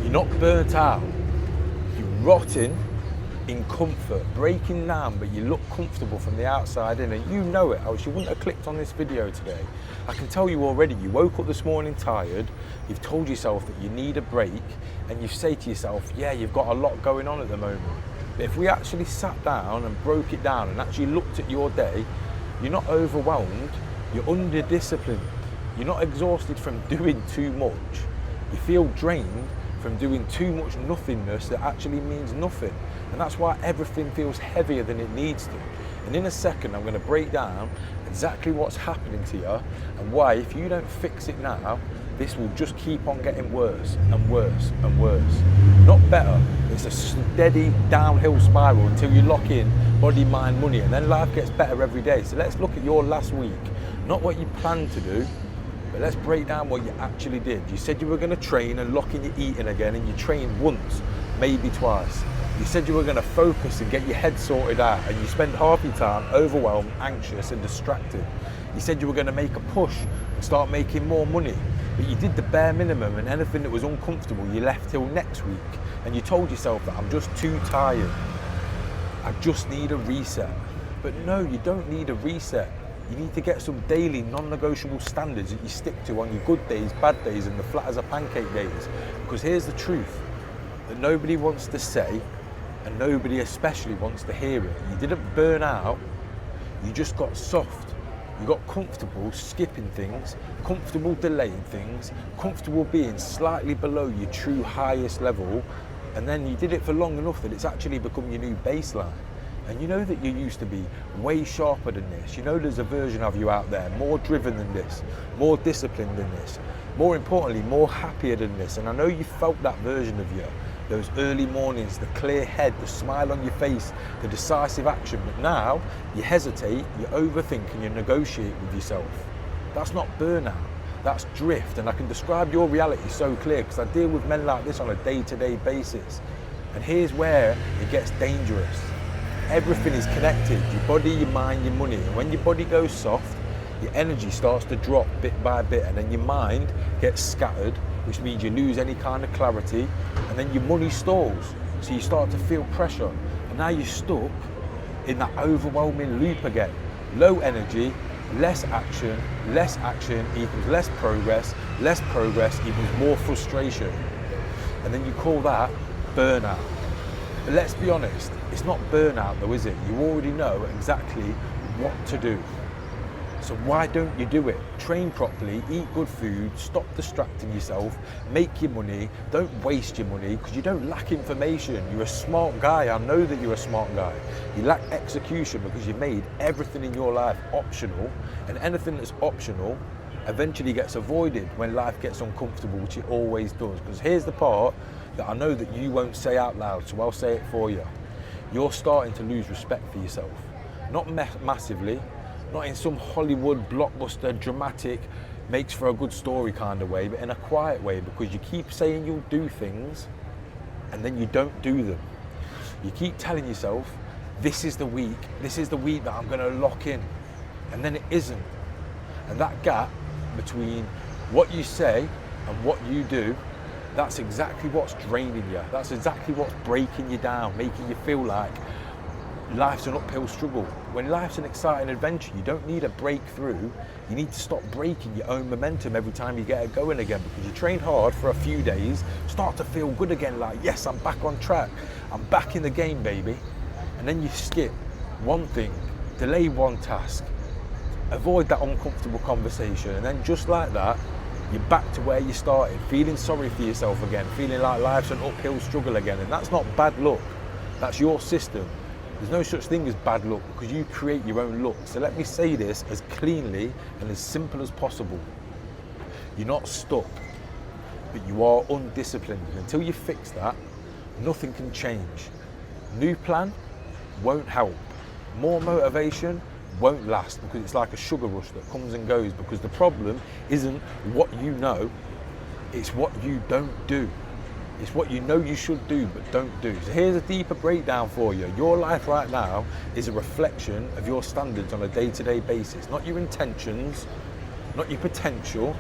You're not burnt out. You're rotting in comfort, breaking down, but you look comfortable from the outside in, and you know it, else you wouldn't have clicked on this video today. I can tell you already, you woke up this morning tired, you've told yourself that you need a break, and you say to yourself, yeah, you've got a lot going on at the moment. But if we actually sat down and broke it down and actually looked at your day, you're not overwhelmed, you're under-disciplined, you're not exhausted from doing too much, you feel drained from doing too much nothingness that actually means nothing. And that's why everything feels heavier than it needs to. And in a second, I'm going to break down exactly what's happening to you and why, if you don't fix it now, this will just keep on getting worse and worse and worse. Not better, it's a steady downhill spiral until you lock in body, mind, money, and then life gets better every day. So let's look at your last week, not what you planned to do, but let's break down what you actually did. You said you were going to train and lock in your eating again, and you trained once, maybe twice. You said you were going to focus and get your head sorted out, and you spent half your time overwhelmed, anxious and distracted. You said you were going to make a push and start making more money, but you did the bare minimum, and anything that was uncomfortable you left till next week, and you told yourself that I'm just too tired. I just need a reset. But no, you don't need a reset. You need to get some daily non-negotiable standards that you stick to on your good days, bad days, and the flat as a pancake days. Because here's the truth that nobody wants to say, and nobody especially wants to hear it. You didn't burn out, you just got soft. You got comfortable skipping things, comfortable delaying things, comfortable being slightly below your true highest level, and then you did it for long enough that it's actually become your new baseline. And you know that you used to be way sharper than this. You know there's a version of you out there, more driven than this, more disciplined than this, more importantly, more happier than this. And I know you felt that version of you, those early mornings, the clear head, the smile on your face, the decisive action. But now you hesitate, you overthink, and you negotiate with yourself. That's not burnout, that's drift. And I can describe your reality so clear because I deal with men like this on a day-to-day basis. And here's where it gets dangerous. Everything is connected, your body, your mind, your money. And when your body goes soft, your energy starts to drop bit by bit, and then your mind gets scattered, which means you lose any kind of clarity, and then your money stalls. So you start to feel pressure. And now you're stuck in that overwhelming loop again. Low energy, less action equals less progress equals more frustration. And then you call that burnout. But let's be honest, it's not burnout though, is it? You already know exactly what to do. So why don't you do it? Train properly, eat good food, stop distracting yourself, make your money, don't waste your money because you don't lack information. You're a smart guy, I know that you're a smart guy. You lack execution because you made everything in your life optional, and anything that's optional eventually gets avoided when life gets uncomfortable, which it always does. Because here's the part that I know that you won't say out loud, so I'll say it for you. You're starting to lose respect for yourself. Not massively, not in some Hollywood blockbuster dramatic makes for a good story kind of way, but in a quiet way, because you keep saying you'll do things and then you don't do them. You keep telling yourself, this is the week that I'm going to lock in, and then it isn't. And that gap between what you say and what you do, that's exactly what's draining you. That's exactly what's breaking you down, making you feel like life's an uphill struggle. When life's an exciting adventure, you don't need a breakthrough. You need to stop breaking your own momentum every time you get it going again, because you train hard for a few days, start to feel good again, like, yes, I'm back on track. I'm back in the game, baby. And then you skip one thing, delay one task, avoid that uncomfortable conversation, and then just like that, you're back to where you started, feeling sorry for yourself again, feeling like life's an uphill struggle again. And that's not bad luck, that's your system. There's no such thing as bad luck because you create your own luck. So let me say this as cleanly and as simple as possible. You're not stuck, but you are undisciplined. And until you fix that, nothing can change. New plan won't help. More motivation won't last, because it's like a sugar rush that comes and goes, because the problem isn't what you know, it's what you don't do. It's what you know you should do but don't do. So here's a deeper breakdown for you. Your life right now is a reflection of your standards on a day-to-day basis. Not your intentions, not your potential,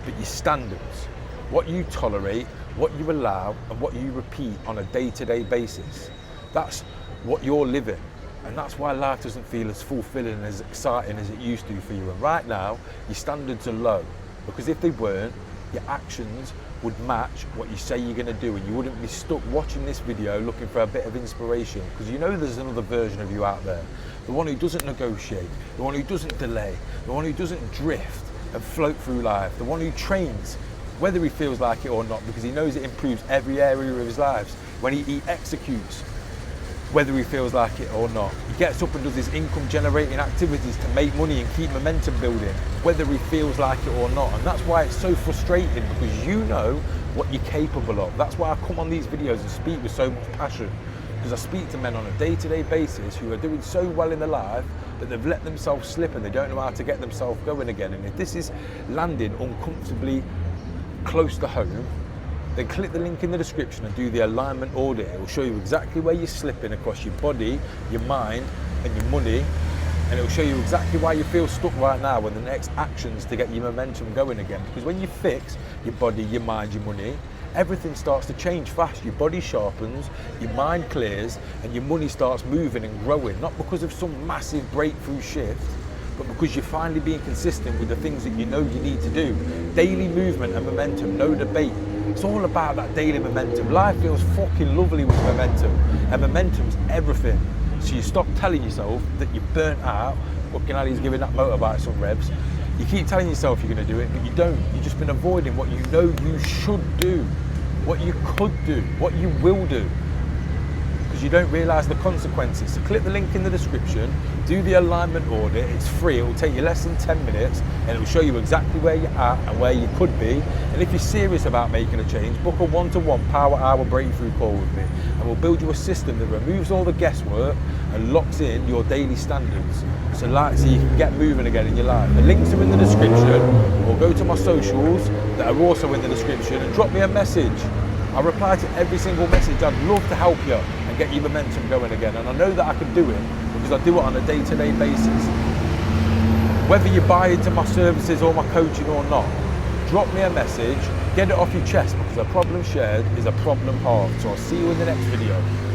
but your standards. what you tolerate, what you allow, and what you repeat on a day-to-day basis. That's what you're living. And that's why life doesn't feel as fulfilling and as exciting as it used to for you. And right now, your standards are low, because if they weren't, your actions would match what you say you're going to do, and you wouldn't be stuck watching this video looking for a bit of inspiration, because you know there's another version of you out there, the one who doesn't negotiate, the one who doesn't delay, the one who doesn't drift and float through life, the one who trains whether he feels like it or not, because he knows it improves every area of his life. When he executes whether he feels like it or not. He gets up and does his income generating activities to make money and keep momentum building, whether he feels like it or not. And that's why it's so frustrating, because you know what you're capable of. That's why I come on these videos and speak with so much passion, because I speak to men on a day-to-day basis who are doing so well in their life that they've let themselves slip and they don't know how to get themselves going again. And if this is landing uncomfortably close to home, then click the link in the description and do the alignment audit. It will show you exactly where you're slipping across your body, your mind, and your money. And it will show you exactly why you feel stuck right now and the next actions to get your momentum going again. Because when you fix your body, your mind, your money, everything starts to change fast. Your body sharpens, your mind clears, and your money starts moving and growing. Not because of some massive breakthrough shift, but because you're finally being consistent with the things that you know you need to do. Daily movement and momentum, no debate. It's all about that daily momentum. Life feels fucking lovely with momentum, and momentum's everything. So you stop telling yourself that you're burnt out. Fucking Ali's giving that motorbike some revs. You keep telling yourself you're going to do it, but you don't. You've just been avoiding what you know you should do, what you could do, what you will do, because you don't realise the consequences. So click the link in the description, do the alignment audit. It's free. It will take you less than 10 minutes, and it will show you exactly where you're at and where you could be. And if you're serious about making a change, book a one-to-one power hour breakthrough call with me, and we'll build you a system that removes all the guesswork and locks in your daily standards, so you can get moving again in your life. The links are in the description, or go to my socials that are also in the description and drop me a message. I reply to every single message. I'd love to help you and get your momentum going again, and I know that I can do it because I do it on a day-to-day basis. Whether you buy into my services or my coaching or not, drop me a message, get it off your chest, because a problem shared is a problem halved. So I'll see you in the next video.